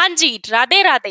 हाँ जी, राधे राधे।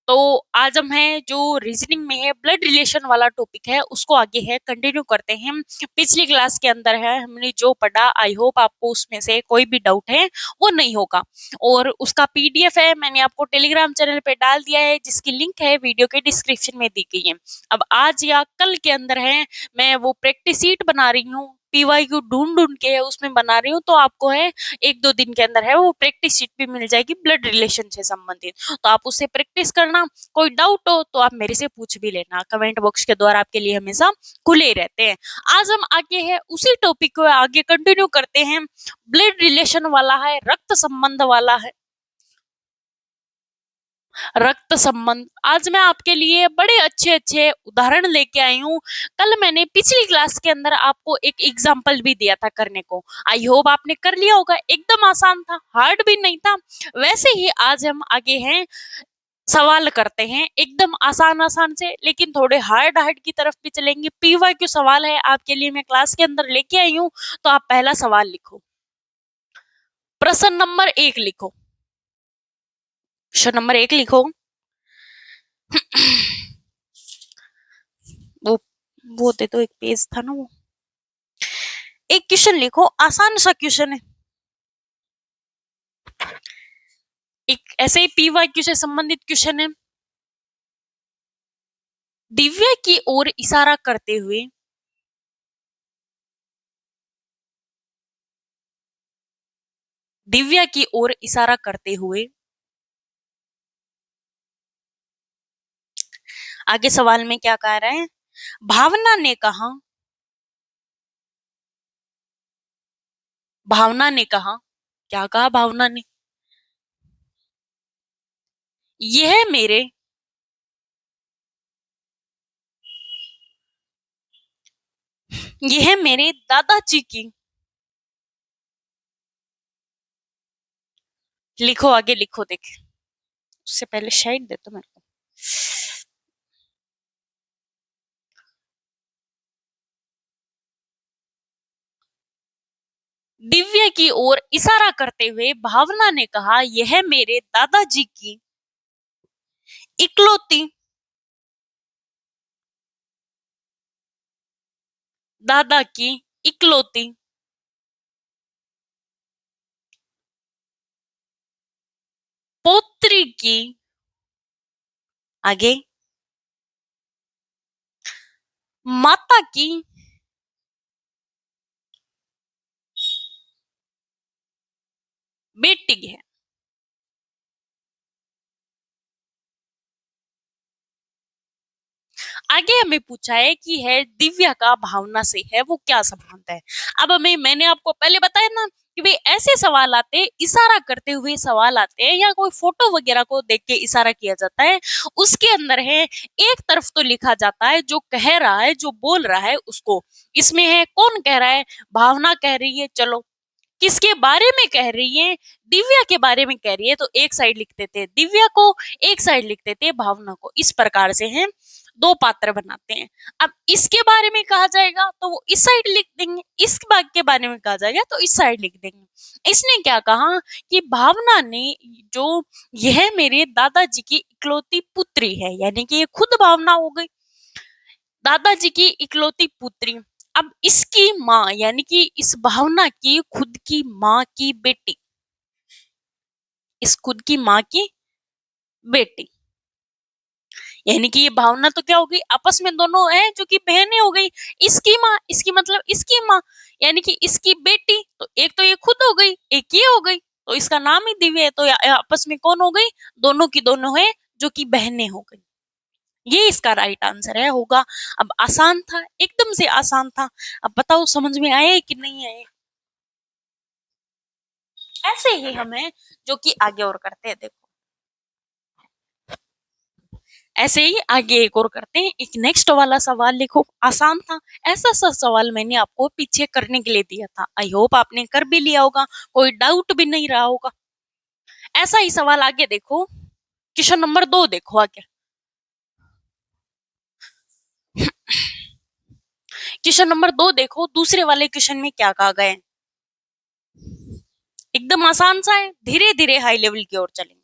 तो आज हम हैं जो रीजनिंग में है ब्लड रिलेशन वाला टॉपिक है उसको आगे है कंटिन्यू करते हैं। पिछली क्लास के अंदर है हमने जो पढ़ा, आई होप आपको उसमें से कोई भी डाउट है वो नहीं होगा। और उसका पीडीएफ है, मैंने आपको टेलीग्राम चैनल पे डाल दिया है जिसकी लिंक है वीडियो के डिस्क्रिप्शन में दी गई है। अब आज या कल के अंदर है मैं वो प्रैक्टिस शीट बना रही हूँ, पीवाईक्यू ढूंढ ढूंढ के उसमें बना रही हूँ, तो आपको है एक दो दिन के अंदर है वो प्रैक्टिस शीट भी मिल जाएगी ब्लड रिलेशन से संबंधित। तो आप उससे प्रैक्टिस करना। कोई डाउट हो तो आप मेरे से पूछ भी लेना, कमेंट बॉक्स के द्वारा आपके लिए हमेशा खुले रहते हैं। आज हम आगे है उसी टॉपिक को आगे कंटिन्यू करते हैं। ब्लड रिलेशन वाला है, रक्त संबंध वाला है, रक्त संबंध। आज मैं आपके लिए बड़े अच्छे अच्छे उदाहरण लेके आई हूँ। कल मैंने पिछली क्लास के अंदर आपको एक एग्जाम्पल भी दिया था करने को, आई होप आपने कर लिया होगा। एकदम आसान था, हार्ड भी नहीं था। वैसे ही आज हम आगे हैं, सवाल करते हैं एकदम आसान आसान से, लेकिन थोड़े हार्ड हार्ड की तरफ भी चलेंगे। पीवाई क्यू सवाल है आपके लिए, मैं क्लास के अंदर लेके आई हूँ। तो आप पहला सवाल लिखो, प्रश्न नंबर 1 लिखो। प्रश्न नंबर 1 लिखो। वो वो दे तो एक पेज था ना वो। एक क्वेश्चन लिखो, आसान सा क्वेश्चन है, एक ऐसे ही पीवाईक्यू से संबंधित क्वेश्चन है। दिव्या की ओर इशारा करते हुए दिव्या की ओर इशारा करते हुए आगे सवाल में क्या कह रहे हैं? भावना ने कहा, भावना ने कहा, क्या कहा भावना ने? यह मेरे यह मेरे दादाजी की, लिखो आगे लिखो, देखे उससे पहले शायद दे तो मेरे को। दिव्या की ओर इशारा करते हुए भावना ने कहा, यह मेरे दादाजी की इकलौती दादा की इकलौती पौत्री की, आगे माता की बेटी है। आगे हमें पूछा है कि है दिव्या का भावना से है वो क्या संबंध है। अब मैंने आपको पहले बताया ना कि भाई ऐसे सवाल आते हैं, इशारा करते हुए सवाल आते हैं, या कोई फोटो वगैरह को देख के इशारा किया जाता है। उसके अंदर है एक तरफ तो लिखा जाता है जो कह रहा है, जो बोल रहा है उसको। इसमें है कौन कह रहा है? भावना कह रही है। चलो, किसके बारे में कह रही है? दिव्या के बारे में कह रही है, तो एक साइड लिख देते हैं दिव्या को, एक साइड लिख देते हैं भावना को। इस प्रकार से है दो पात्र बनाते हैं। अब इसके बारे में कहा जाएगा तो वो इस साइड लिख देंगे, इस बात के बारे में कहा जाएगा तो इस साइड लिख देंगे। इसने क्या कहा कि भावना ने जो, यह मेरे दादाजी की इकलौती पुत्री है, यानी कि ये खुद भावना हो गई, दादाजी की इकलौती पुत्री। अब इसकी माँ, यानी कि इस भावना की खुद की माँ की बेटी, इस खुद की माँ की बेटी, यानी कि ये भावना तो क्या हो गई, आपस में दोनों है जो कि बहनें हो गई। इसकी माँ, इसकी मतलब इसकी माँ, यानी कि इसकी बेटी, तो एक तो ये खुद हो गई, एक ये हो गई, तो इसका नाम ही दिव्य है। तो आपस में कौन हो गई? दोनों की दोनों है जो कि बहनें हो गई। ये इसका राइट आंसर है, होगा। अब आसान था, एकदम से आसान था। अब बताओ समझ में आए कि नहीं आए? ऐसे ही हमें जो कि आगे और करते हैं, देखो ऐसे ही आगे एक और करते हैं। एक नेक्स्ट वाला सवाल लिखो, आसान था। ऐसा सा सवाल मैंने आपको पीछे करने के लिए दिया था, आई होप आपने कर भी लिया होगा, कोई डाउट भी नहीं रहा होगा। ऐसा ही सवाल आगे देखो, क्वेश्चन नंबर 2 देखो आगे। क्वेश्चन नंबर 2 देखो, दूसरे वाले क्वेश्चन में क्या कहा गया है। एकदम आसान सा है, धीरे धीरे हाई लेवल की ओर चलेंगे।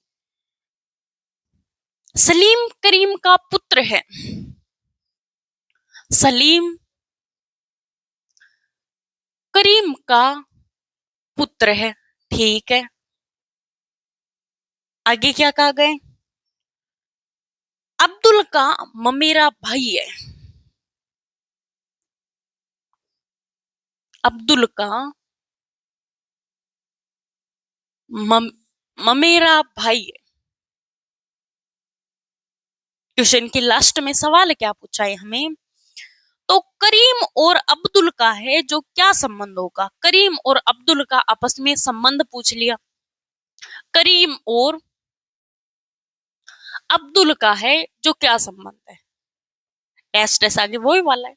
सलीम करीम का पुत्र है। सलीम करीम का पुत्र है, ठीक है। आगे क्या कहा गए? अब्दुल का ममेरा भाई है। अब्दुल का मम, ममेरा भाई है। क्वेश्चन के लास्ट में सवाल क्या पूछा है हमें? तो करीम और अब्दुल का है जो क्या संबंध होगा? करीम और अब्दुल का आपस में संबंध पूछ लिया। करीम और अब्दुल का है जो क्या संबंध है? टेस्ट आगे वही वाला है।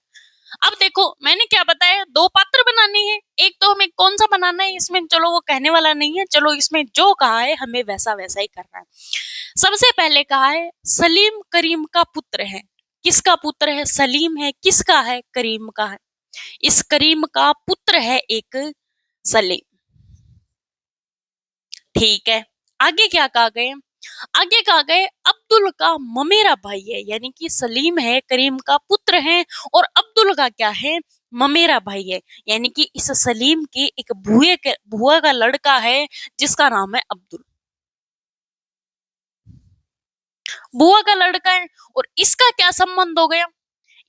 अब देखो मैंने क्या बताया, दो पात्र बनाने हैं। एक तो हमें कौन सा बनाना है इसमें, चलो वो कहने वाला नहीं है, चलो इसमें जो कहा है हमें वैसा वैसा ही करना है। सबसे पहले कहा है सलीम करीम का पुत्र है। किसका पुत्र है? सलीम है। किसका है? करीम का है। इस करीम का पुत्र है एक सलीम, ठीक है। आगे क्या कहा गए? आगे कहा गए अब्दुल का ममेरा भाई है, यानी कि सलीम है, करीम का पुत्र है, और अब्दुल का क्या है? ममेरा भाई है, यानी कि इस सलीम के एक बुआ का लड़का है जिसका नाम है अब्दुल। बुआ का लड़का है और इसका क्या संबंध हो गया?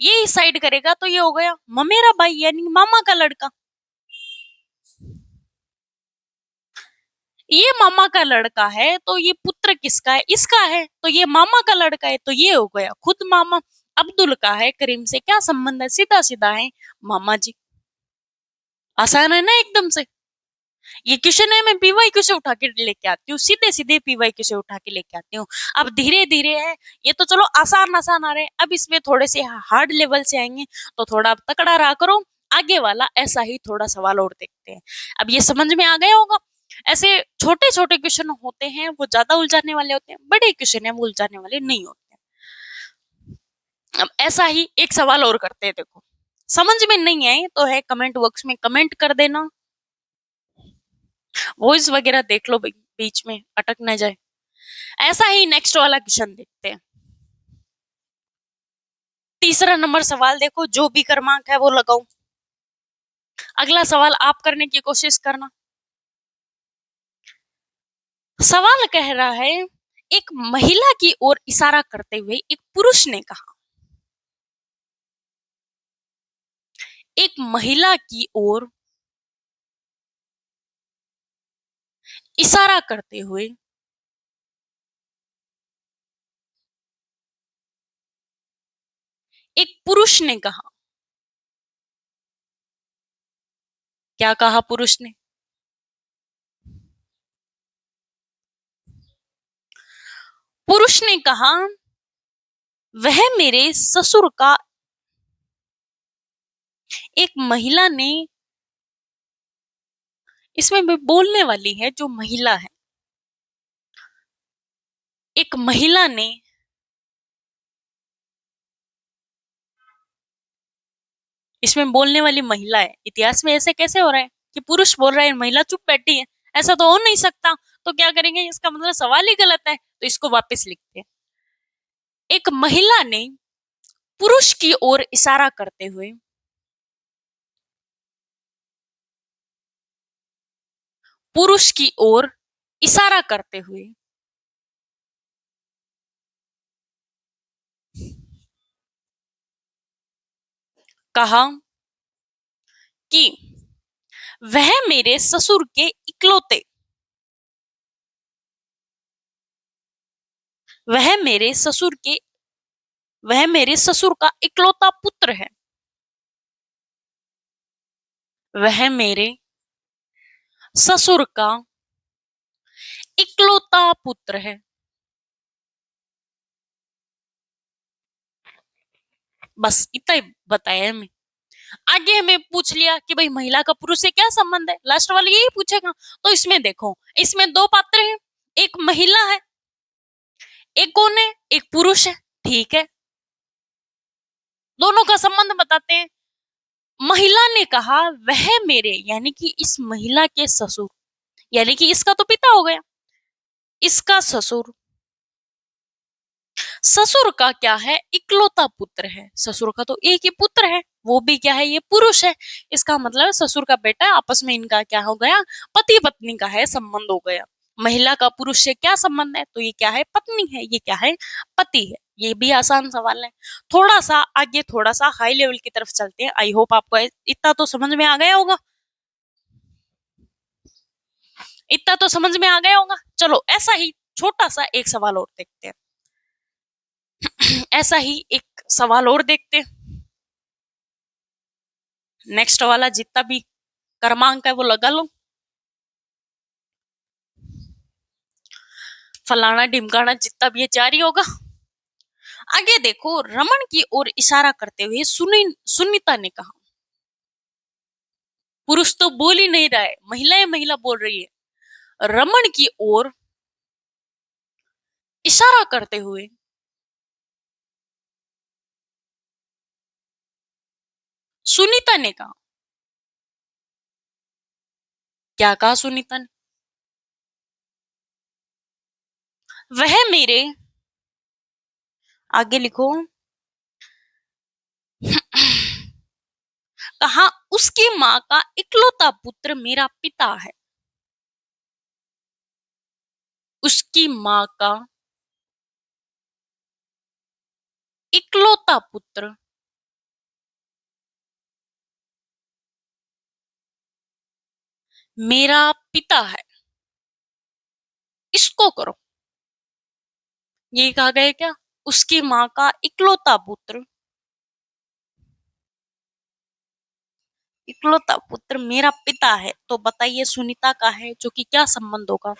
ये साइड करेगा तो ये हो गया ममेरा भाई, यानी मामा का लड़का। ये मामा का लड़का है तो ये पुत्र किसका है? इसका है। तो ये मामा का लड़का है तो ये हो गया खुद मामा। अब्दुल का है, करीम से क्या संबंध है? सीधा सीधा है मामा जी। आसान है ना एकदम से। ये क्वेश्चन है, मैं पीवाईक्यू से उठा के लेके आती हूँ, सीधे सीधे पीवाईक्यू से उठा के लेके आती हूँ। अब धीरे धीरे है, ये तो चलो आसान आसान आ रहे हैं, अब इसमें थोड़े से हार्ड लेवल से आएंगे तो थोड़ा तकड़ा रहा करो। आगे वाला ऐसा ही थोड़ा सवाल और देखते हैं। अब ये समझ में आ गया होगा। ऐसे छोटे छोटे क्वेश्चन होते हैं वो ज्यादा उलझाने वाले होते हैं, बड़े क्वेश्चन है वो उलझाने वाले नहीं होते हैं। अब ऐसा ही एक सवाल और करते हैं, देखो समझ में नहीं आए तो है कमेंट बॉक्स में कमेंट कर देना, वॉइस वगैरह देख लो बीच में अटक ना जाए। ऐसा ही नेक्स्ट वाला क्वेश्चन देखते हैं। तीसरा नंबर सवाल देखो, जो भी क्रमांक है वो लगाओ। अगला सवाल आप करने की कोशिश करना। सवाल कह रहा है एक महिला की ओर इशारा करते हुए एक पुरुष ने कहा। एक महिला की ओर इशारा करते हुए एक पुरुष ने कहा। क्या कहा पुरुष ने? पुरुष ने कहा वह मेरे ससुर का। एक महिला ने, इसमें भी बोलने वाली है जो महिला है। एक महिला ने, इसमें बोलने वाली महिला है। इतिहास में ऐसे कैसे हो रहा है कि पुरुष बोल रहा है महिला चुप बैठी है? ऐसा तो हो नहीं सकता। तो क्या करेंगे, इसका मतलब सवाल ही गलत है, तो इसको वापस लिखते हैं। एक महिला ने पुरुष की ओर इशारा करते हुए, पुरुष की ओर इशारा करते हुए कहा कि वह मेरे ससुर के इकलौते, वह मेरे ससुर के, वह मेरे ससुर का इकलौता पुत्र है। वह मेरे ससुर का इकलौता पुत्र है। बस इतना ही बताया हमें। आगे हमें पूछ लिया कि भाई महिला का पुरुष से क्या संबंध है, लास्ट वाला यही पूछेगा। तो इसमें देखो, इसमें दो पात्र हैं, एक महिला है, एक कौन है? एक पुरुष है, ठीक है। दोनों का संबंध बताते हैं। महिला ने कहा वह मेरे, यानी कि इस महिला के ससुर, यानी कि इसका तो पिता हो गया, इसका ससुर ससुर का क्या है, इकलौता पुत्र है। ससुर का तो एक ही पुत्र है, वो भी क्या है, ये पुरुष है। इसका मतलब ससुर का बेटा, आपस में इनका क्या हो गया, पति पत्नी का है संबंध हो गया। महिला का पुरुष से क्या संबंध है, तो ये क्या है, पत्नी है, ये क्या है, पति है। ये भी आसान सवाल है। थोड़ा सा आगे, थोड़ा सा हाई लेवल की तरफ चलते हैं। आई होप आपको इतना तो समझ में आ गया होगा, इतना तो समझ में आ गया होगा। चलो ऐसा ही छोटा सा एक सवाल और देखते हैं। ऐसा ही एक सवाल और देखते हैं। नेक्स्ट वाला जितना भी क्रमांक है वो लगा लो। फलाना ढिमकाना जितना भी ये जारी होगा। आगे देखो, रमन की ओर इशारा करते हुए सुनीता ने कहा। पुरुष तो बोल ही नहीं रहा है, महिला बोल रही है। रमन की ओर इशारा करते हुए सुनीता ने कहा। क्या कहा सुनीता ने, वह मेरे, आगे लिखो, कहा उसकी माँ का इकलौता पुत्र मेरा पिता है। उसकी माँ का इकलौता पुत्र मेरा पिता है। इसको करो, ये कहा गया क्या, उसकी माँ का इकलौता पुत्र, इकलौता पुत्र मेरा पिता है। तो बताइए सुनीता का है, जो कि क्या संबंध होगा।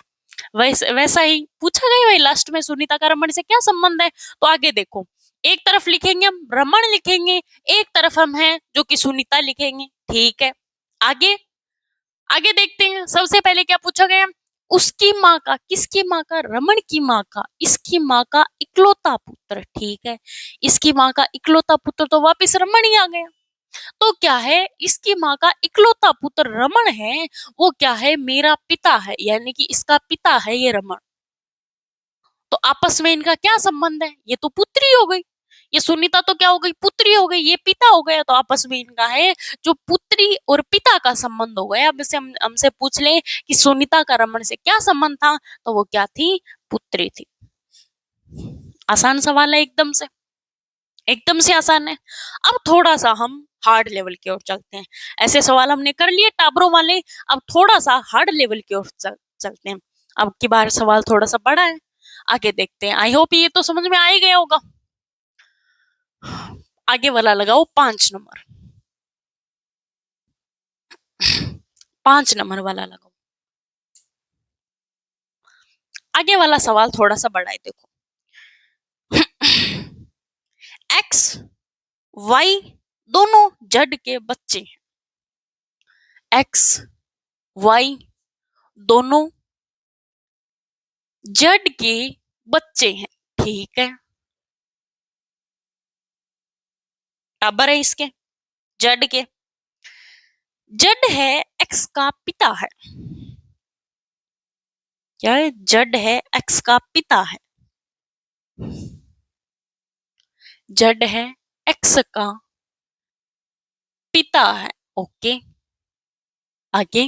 वैसा ही पूछा गया, वही लास्ट में सुनीता का रमन से क्या संबंध है। तो आगे देखो, एक तरफ लिखेंगे हम रमन लिखेंगे, एक तरफ हम है जो कि सुनीता लिखेंगे। ठीक है, आगे आगे देखते हैं। सबसे पहले क्या पूछा गया, उसकी माँ का, किसकी माँ का, रमन की माँ का, इसकी माँ का इकलौता पुत्र। ठीक है, इसकी माँ का इकलौता पुत्र तो वापिस रमन ही आ गया। तो क्या है, इसकी माँ का इकलौता पुत्र रमन है, वो क्या है, मेरा पिता है, यानी कि इसका पिता है ये रमन। तो आपस में इनका क्या संबंध है, ये तो पुत्री हो गई। ये सुनीता तो क्या हो गई, पुत्री हो गई, ये पिता हो गया। तो आपस में इनका है जो पुत्री और पिता का संबंध हो गया। अब इसे हमसे पूछ ले कि सुनीता का रमन से क्या संबंध था, तो वो क्या थी, पुत्री थी। आसान सवाल है, एकदम से आसान है। अब थोड़ा सा हम हार्ड लेवल की ओर चलते हैं। ऐसे सवाल हमने कर लिए टाबरों वाले, अब थोड़ा सा हार्ड लेवल की ओर चलते हैं। अब की बार सवाल थोड़ा सा बड़ा है, आगे देखते हैं। आई होप ये तो समझ में आ ही गया होगा। आगे वाला लगाओ 5 नंबर, 5 नंबर वाला लगाओ। आगे वाला सवाल थोड़ा सा बड़ा है, देखो। एक्स वाई दोनों जड के बच्चे हैं। एक्स वाई दोनों जड के बच्चे हैं। ठीक है, टाबर है इसके, जड के। जड है एक्स का पिता है। क्या है, जड है एक्स का पिता है। जड है एक्स का पिता है। ओके, आगे।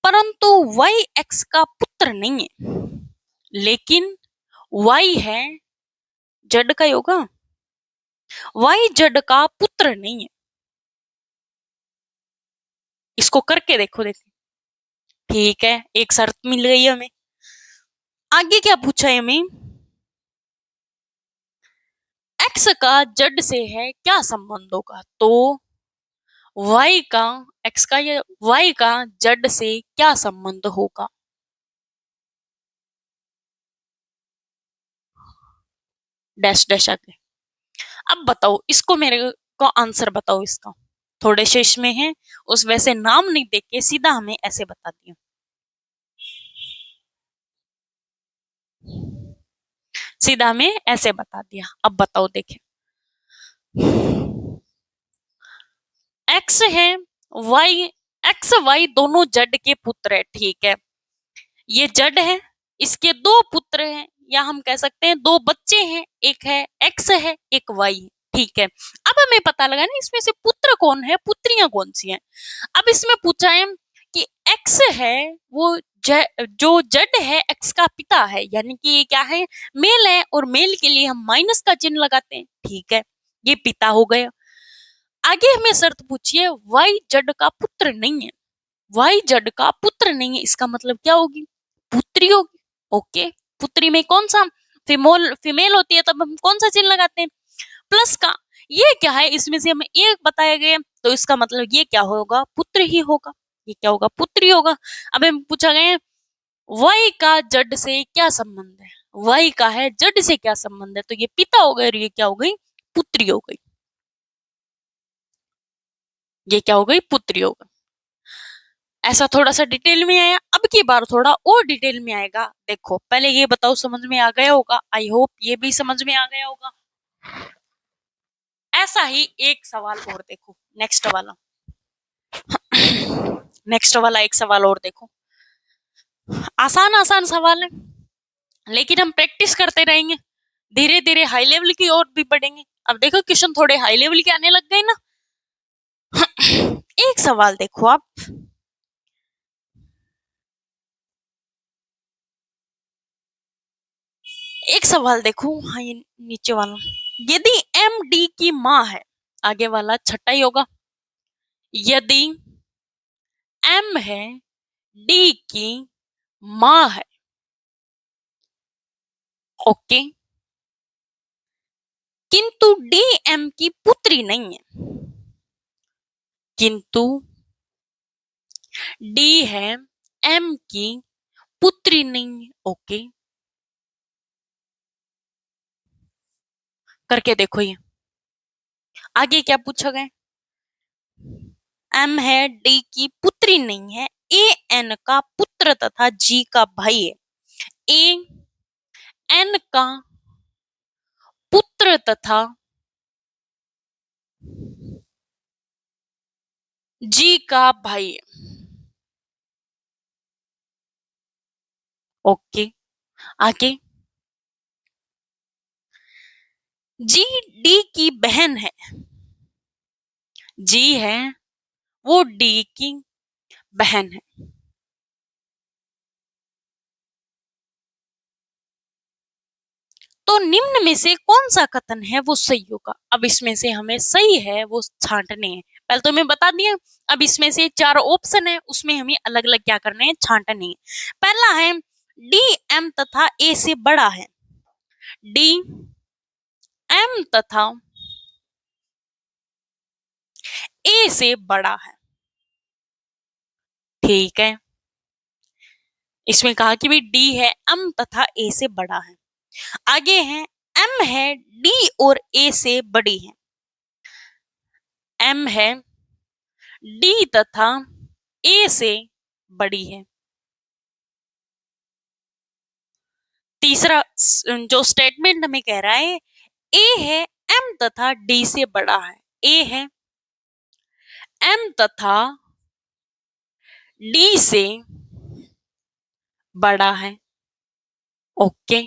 परंतु वाई एक्स का पुत्र नहीं है, लेकिन वाई है, जड का होगा, वाई जड का पुत्र नहीं है। इसको करके देखो, देखो। ठीक है, एक शर्त मिल गई हमें। आगे क्या पूछा है हमें, एक्स का जड से है क्या संबंध होगा। तो वाई का, एक्स का या वाई का जड से क्या संबंध होगा। डैश डैश आगे। अब बताओ इसको, मेरे को आंसर बताओ इसका। थोड़े से इसमें है, उस वैसे नाम नहीं देख के सीधा हमें ऐसे बताती हूँ, सीधा हमें ऐसे बता दिया। अब बताओ, देखे, एक्स है, वाई, एक्स वाई दोनों जड के पुत्र है। ठीक है, ये जड है, इसके 2 पुत्र हैं, या हम कह सकते हैं दो बच्चे हैं, एक है एक्स है एक वाई है, ठीक है। अब हमें पता लगा ना इसमें से पुत्र कौन है पुत्रियां कौन सी हैं। अब इसमें पूछा है कि एक्स है वो जो जड है एक्स का पिता है, यानी कि ये क्या है मेल है, और मेल के लिए हम माइनस का चिन्ह लगाते हैं, ठीक है, ये पिता हो गया। आगे हमें शर्त पूछिए वाई जड का पुत्र नहीं है, वाई जड का पुत्र नहीं है इसका मतलब क्या होगी, पुत्री होगी, ओके। पुत्री में कौन सा फीमेल फीमेल होती है, तब हम कौन सा चिन्ह लगाते हैं, प्लस का। ये क्या है इसमें से हमें एक बताया गया, तो इसका मतलब ये क्या होगा पुत्र ही होगा, ये क्या होगा पुत्री होगा। अब हम पूछा गया वाई का जड से क्या संबंध है, वाई का है जड से क्या संबंध है, तो ये पिता हो गया और ये क्या हो गई पुत्री हो गई, ये क्या हो गई पुत्री हो गई। ऐसा थोड़ा सा डिटेल में आया, अब की बार थोड़ा और डिटेल में आएगा। देखो पहले ये बताओ समझ में आ गया होगा, आई होप ये भी समझ में आ गया होगा। ऐसा ही एक सवाल और देखो, नेक्स्ट वाला नेक्स्ट वाला एक सवाल और देखो। आसान आसान सवाल है, लेकिन हम प्रैक्टिस करते रहेंगे, धीरे धीरे हाई लेवल की ओर भी बढ़ेंगे। अब देखो क्वेश्चन थोड़े हाई लेवल के आने लग गए ना। एक सवाल देखो आप, एक सवाल देखो, हाँ ये नीचे वाला, यदि एम डी की माँ है, आगे वाला छठा ही होगा, यदि एम है डी की माँ है, ओके, किंतु डी एम की पुत्री नहीं है, किंतु डी है एम की पुत्री नहीं है, ओके, करके देखो ये आगे क्या पूछा गया, एम है डी की पुत्री नहीं है, ए एन का पुत्र तथा जी का भाई है, ए एन का पुत्र तथा जी का भाई है, ओके। आगे जी डी की बहन है, जी है वो डी की बहन है, तो निम्न में से कौन सा कथन है वो सही होगा। अब इसमें से हमें सही है वो छांटने हैं, पहले तो मैं बता दिया। अब इसमें से चार ऑप्शन है उसमें हमें अलग अलग क्या करने हैं छांटने हैं। पहला है डी एम तथा ए से बड़ा है, डी एम तथा ए से बड़ा है, ठीक है। इसमें कहा कि भी डी है एम तथा ए से बड़ा है। आगे है एम है डी और ए से बड़ी है, एम है डी तथा ए से बड़ी है। तीसरा जो स्टेटमेंट हमें कह रहा है ए है एम तथा डी से बड़ा है, ए है एम तथा डी से बड़ा है, ओके।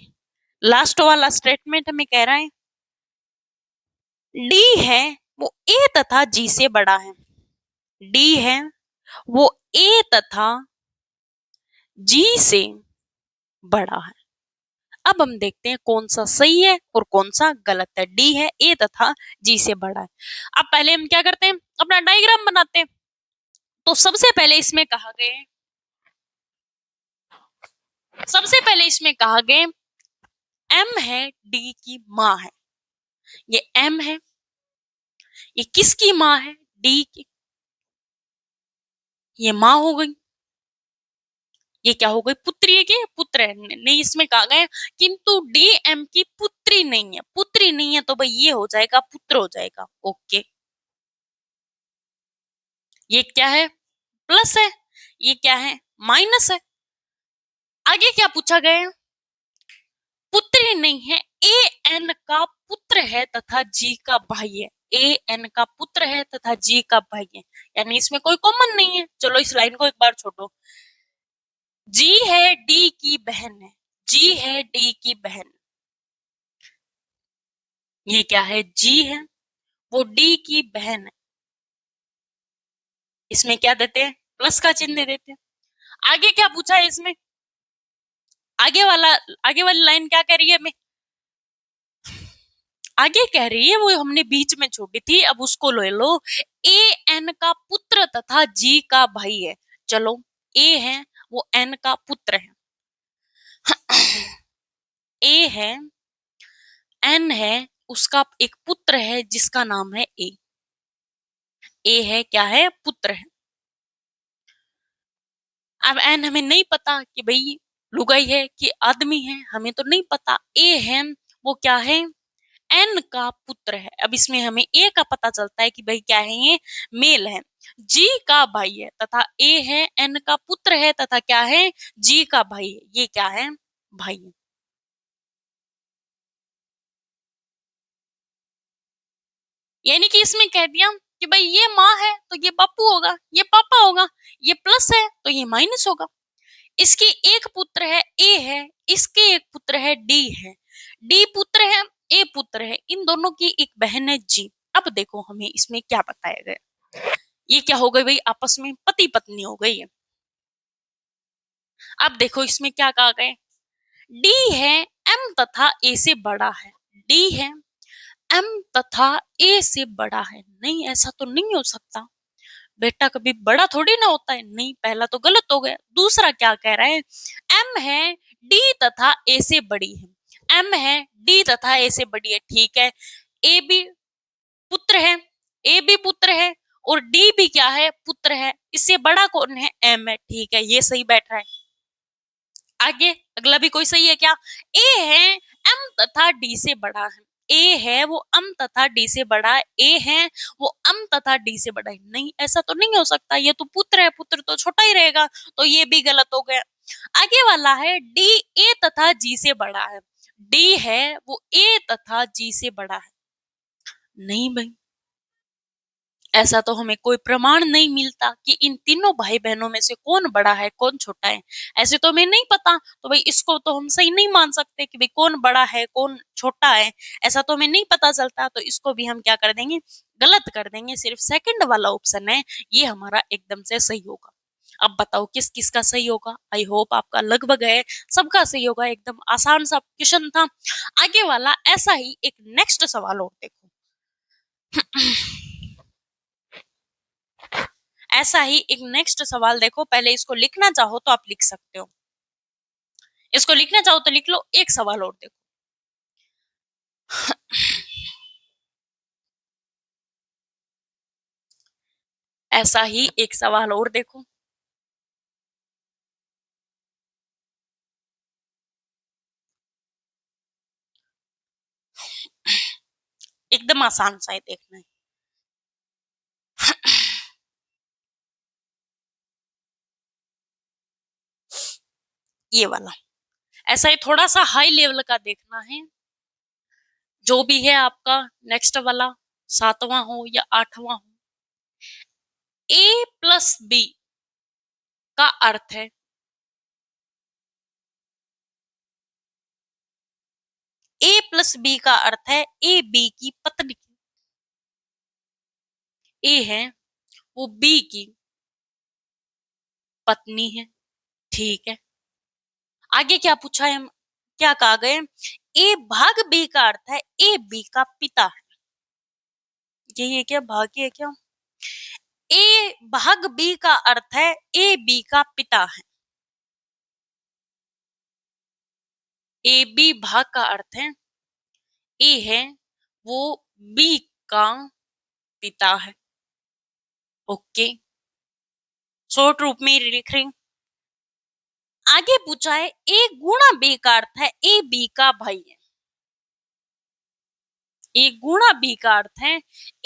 लास्ट वाला स्टेटमेंट हमें कह रहा है डी है वो ए तथा जी से बड़ा है, डी है वो ए तथा जी से बड़ा है। अब हम देखते हैं कौन सा सही है और कौन सा गलत है, डी है ए तथा जी से बड़ा है। अब पहले हम क्या करते हैं अपना डायग्राम बनाते हैं। तो सबसे पहले इसमें कहा गया एम है डी की माँ है, ये एम है, ये किसकी माँ है डी की, ये माँ हो गई, ये क्या हो गई पुत्री है कि पुत्र है, नहीं इसमें कहा गया किंतु डी एम की पुत्री नहीं है, पुत्री नहीं है तो भाई ये हो जाएगा पुत्र हो जाएगा, ओके। ये क्या है प्लस है, ये क्या है माइनस है। आगे क्या पूछा गया है पुत्री नहीं है, ए एन का पुत्र है तथा जी का भाई है, ए एन का पुत्र है तथा जी का भाई है, यानी इसमें कोई कॉमन नहीं है। चलो इस लाइन को एक बार छोड़ो, जी है डी की बहन है, जी है डी की बहन। ये क्या है? जी है, वो डी की बहन है। इसमें क्या देते हैं? प्लस का चिन्ह दे देते हैं। आगे क्या पूछा है इसमें? आगे वाला, आगे वाली लाइन क्या कह रही है हमें? आगे कह रही है, वो हमने बीच में छोड़ी थी, अब उसको ले लो। ए एन का पुत्र तथा जी का भाई है। चलो, ए है वो एन का पुत्र है। ए है, एन है, उसका एक पुत्र है जिसका नाम है ए। ए है, क्या है? पुत्र है। अब एन हमें नहीं पता कि भाई लुगाई है कि आदमी है, हमें तो नहीं पता। ए है, वो क्या है? एन का पुत्र है। अब इसमें हमें ए का पता चलता है कि भाई क्या है? ये मेल है। जी का भाई है तथा ए है, एन का पुत्र है तथा क्या है? जी का भाई है। ये क्या है? भाई है। यानी कि इसमें कह दिया कि भाई ये माँ है तो ये पप्पू होगा, ये पापा होगा, ये प्लस है तो ये माइनस होगा। इसकी एक पुत्र है ए है, इसके एक पुत्र है डी है। डी पुत्र है, ए पुत्र है, इन दोनों की एक बहन है जी। अब देखो हमें इसमें क्या बताया गया। ये क्या हो गई भाई? आपस में पति पत्नी हो गई है। अब देखो इसमें क्या कहा गया। डी है, एम तथा ए से बड़ा है। डी है, एम तथा ए से बड़ा है। नहीं, ऐसा तो नहीं हो सकता। बेटा कभी बड़ा थोड़ी ना होता है। नहीं, पहला तो गलत हो गया। दूसरा क्या कह रहा है? एम है, डी तथा ए से बड़ी है। एम है, डी तथा ए से बड़ी है, ठीक है। ए भी पुत्र है, ए भी पुत्र है, और डी भी क्या है? पुत्र है। इससे बड़ा कौन है? एम है, ठीक है, ये सही बैठ रहा है। आगे अगला भी कोई सही है क्या? ए है, एम तथा डी से बड़ा है। ए है वो एम तथा डी से बड़ा है। ए है वो एम तथा डी से बड़ा है। नहीं, ऐसा तो नहीं हो सकता, ये तो पुत्र है, पुत्र तो छोटा ही रहेगा, तो ये भी गलत हो गया। आगे वाला है डी ए तथा जी से बड़ा है। डी है वो ए तथा जी से बड़ा है। नहीं भाई, ऐसा तो हमें कोई प्रमाण नहीं मिलता कि इन तीनों भाई बहनों में से कौन बड़ा है कौन छोटा है। ऐसे तो हमें नहीं पता, तो भाई इसको तो हम सही नहीं मान सकते कि भाई कौन बड़ा है कौन छोटा है। ऐसा तो हमें नहीं पता चलता, तो इसको भी हम क्या कर देंगे? गलत कर देंगे। सिर्फ सेकंड वाला ऑप्शन है ये हमारा एकदम से सही होगा। अब बताओ किस किस का सही होगा? आई होप आपका लगभग है, सबका सही होगा। एकदम आसान सा क्वेश्चन था। आगे वाला ऐसा ही एक नेक्स्ट सवाल और देखो। ऐसा ही एक नेक्स्ट सवाल देखो। पहले इसको लिखना चाहो तो आप लिख सकते हो, इसको लिखना चाहो तो लिख लो। एक सवाल और देखो। ऐसा ही एक सवाल और देखो। एकदम आसान सा है, देखना है। ये वाला ऐसा ही थोड़ा सा हाई लेवल का देखना है। जो भी है आपका नेक्स्ट वाला, 7वां हो या 8वां हो। ए प्लस बी का अर्थ है, ए प्लस बी का अर्थ है ए बी की पत्नी। ए है वो बी की पत्नी है, ठीक है। आगे क्या पूछा है? क्या कहा गए? ए भाग बी का अर्थ है ए बी का पिता है। यही है क्या? भाग है क्या? ए भाग बी का अर्थ है ए बी का पिता है। ए बी भाग का अर्थ है ए है वो बी का पिता है। ओके, शॉर्ट रूप में लिख रही हूं। आगे पूछा है ए गुणा बी का अर्थ है ए बी का भाई है। ए गुणा बी का अर्थ है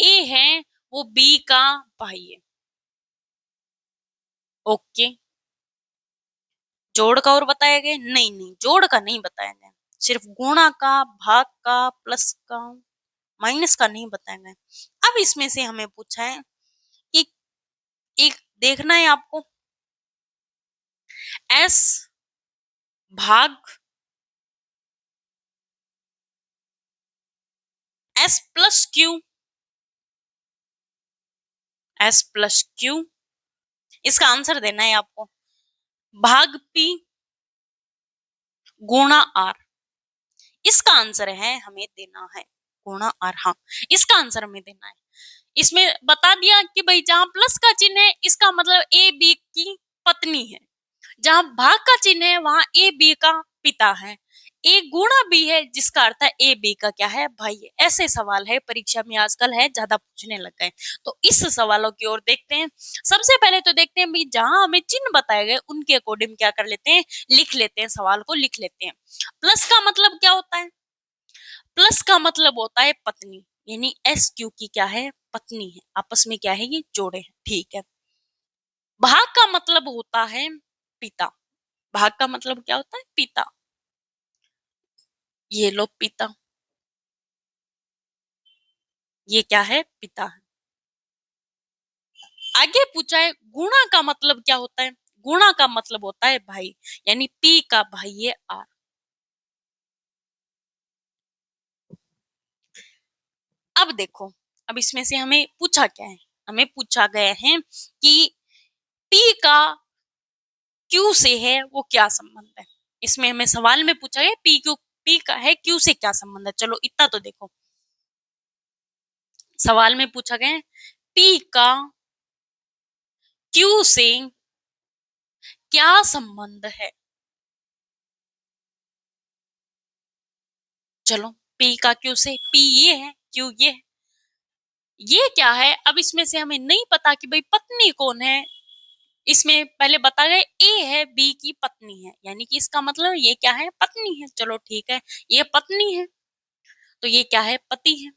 ए है वो बी का भाई है। ओके, जोड़ का और बताया गया? नहीं नहीं, जोड़ का नहीं बताया गया। सिर्फ गुणा का, भाग का, प्लस का, माइनस का नहीं बताया गया। अब इसमें से हमें पूछा है कि एक देखना है आपको, एस भाग S plus Q, S plus Q, इसका आंसर देना है आपको, भाग P गुणा R, इसका आंसर है हमें देना है गुणा R। हाँ, इसका आंसर हमें देना है। इसमें बता दिया कि भाई जहां प्लस का चिन्ह है इसका मतलब ए बी की पत्नी है, जहां भाग का चिन्ह है वहां ए बी का पिता है, ए गुणा बी है जिसका अर्थ है ए बी का क्या है, भाई है। ऐसे सवाल है परीक्षा में आजकल है, ज्यादा पूछने लग गए। तो इस सवालों की ओर देखते हैं। सबसे पहले तो देखते हैं भाई जहां हमें चिन्ह बताए गए उनके अकॉर्डिंग क्या कर लेते हैं, लिख लेते हैं, सवाल को लिख लेते हैं। प्लस का मतलब क्या होता है, प्लस का मतलब होता है पत्नी, यानी एस क्यू की क्या है, पत्नी है, आपस में क्या है ये जोड़े हैं, ठीक है। भाग का मतलब होता है पिता, भाग का मतलब क्या होता है, पिता, ये लो पिता, ये क्या है, पिता है। आगे पूछा है गुणा का मतलब क्या होता है, गुणा का मतलब होता है भाई, यानी पी का भाई है आर। अब देखो, अब इसमें से हमें पूछा क्या है, हमें पूछा गया है कि पी का क्यू से है वो क्या संबंध है। इसमें हमें सवाल में पूछा गया पी क्यू, पी का है क्यू से क्या संबंध है। चलो इतना तो देखो, सवाल में पूछा गया पी का क्यू से क्या संबंध है। चलो पी का क्यू से, पी ये है क्यू ये है, ये क्या है। अब इसमें से हमें नहीं पता कि भाई पत्नी कौन है, इसमें पहले बता गए ए है बी की पत्नी है, यानी कि इसका मतलब ये क्या है, पत्नी है। चलो ठीक है, ये पत्नी है तो ये क्या है, पति है।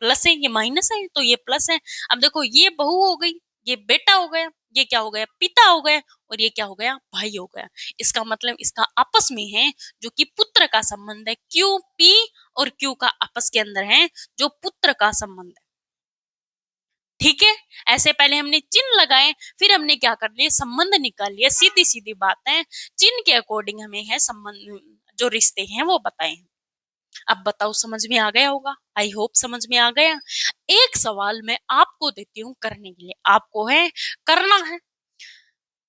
प्लस है, ये माइनस है तो ये प्लस है। अब देखो ये बहू हो गई, ये बेटा हो गया, ये क्या हो गया, पिता हो गया, और ये क्या हो गया, भाई हो गया। इसका मतलब इसका आपस में है जो कि पुत्र का संबंध है, क्यू पी और क्यू का आपस के अंदर है जो पुत्र का संबंध है, ठीक है। ऐसे पहले हमने चिन्ह लगाए, फिर हमने क्या कर लिया, संबंध निकाल लिया, सीधी सीधी बात है। चिन्ह के अकॉर्डिंग हमें है संबंध, जो रिश्ते हैं वो बताए हैं। अब बताओ समझ में आ गया होगा, आई होप समझ में आ गया। एक सवाल मैं आपको देती हूँ करने के लिए, आपको है करना है,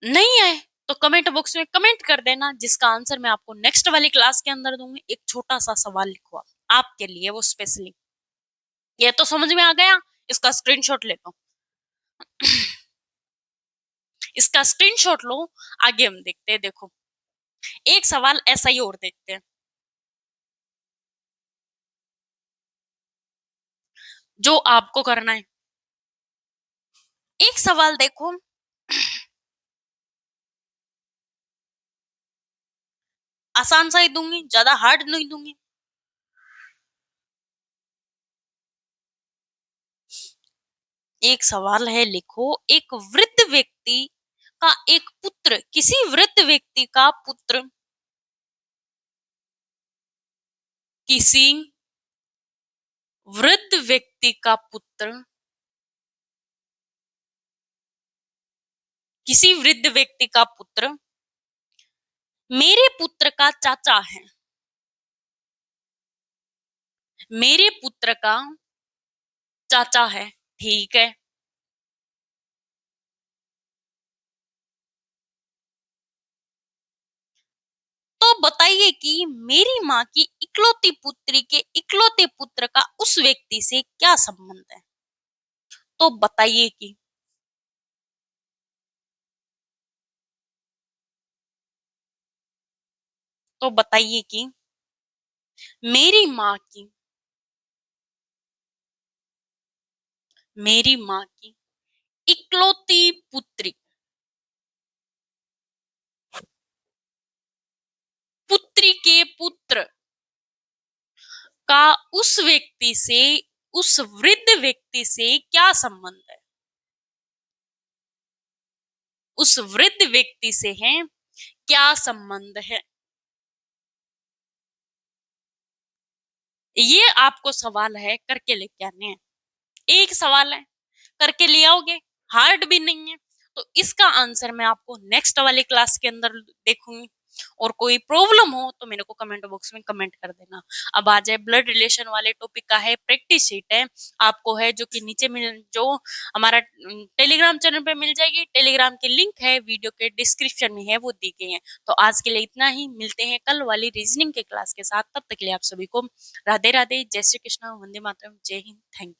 नहीं है तो कमेंट बॉक्स में कमेंट कर देना, जिसका आंसर मैं आपको नेक्स्ट वाली क्लास के अंदर दूंगी। एक छोटा सा सवाल लिखो आप, आपके लिए वो स्पेशली। ये तो समझ में आ गया, इसका स्क्रीनशॉट ले लो, इसका स्क्रीनशॉट लो। आगे हम देखते हैं, देखो एक सवाल ऐसा ही और देखते हैं, जो आपको करना है। एक सवाल देखो, आसान सा ही दूंगी, ज्यादा हार्ड नहीं दूंगी। एक सवाल है, लिखो एक वृद्ध व्यक्ति का एक पुत्र, किसी वृद्ध व्यक्ति का पुत्र किसी वृद्ध व्यक्ति का पुत्र किसी वृद्ध व्यक्ति का पुत्र मेरे पुत्र का चाचा है, मेरे पुत्र का चाचा है, ठीक है। तो बताइए कि मेरी माँ की इकलौती पुत्री के इकलौते पुत्र का उस व्यक्ति से क्या संबंध है। तो बताइए कि, तो बताइए कि मेरी माँ की, मेरी माँ की इकलौती पुत्री, पुत्री के पुत्र का उस व्यक्ति से, उस वृद्ध व्यक्ति से क्या संबंध है, उस वृद्ध व्यक्ति से है क्या संबंध है। ये आपको सवाल है, करके लेके आने हैं। एक सवाल है, करके ले आओगे, हार्ड भी नहीं है। तो इसका आंसर मैं आपको नेक्स्ट वाली क्लास के अंदर देखूंगी। और कोई प्रॉब्लम हो तो मेरे को कमेंट बॉक्स में कमेंट कर देना। अब आ जाए ब्लड रिलेशन वाले टॉपिक का, है प्रैक्टिस शीट है आपको, है जो कि नीचे मिल जो हमारा टेलीग्राम चैनल पे मिल जाएगी। टेलीग्राम की लिंक है वीडियो के डिस्क्रिप्शन में है, वो दी गई है। तो आज के लिए इतना ही, मिलते हैं कल वाली रीजनिंग के क्लास के साथ। तब तक के लिए आप सभी को राधे राधे, जय श्री कृष्णा, वंदे मातरम, जय हिंद, थैंक यू।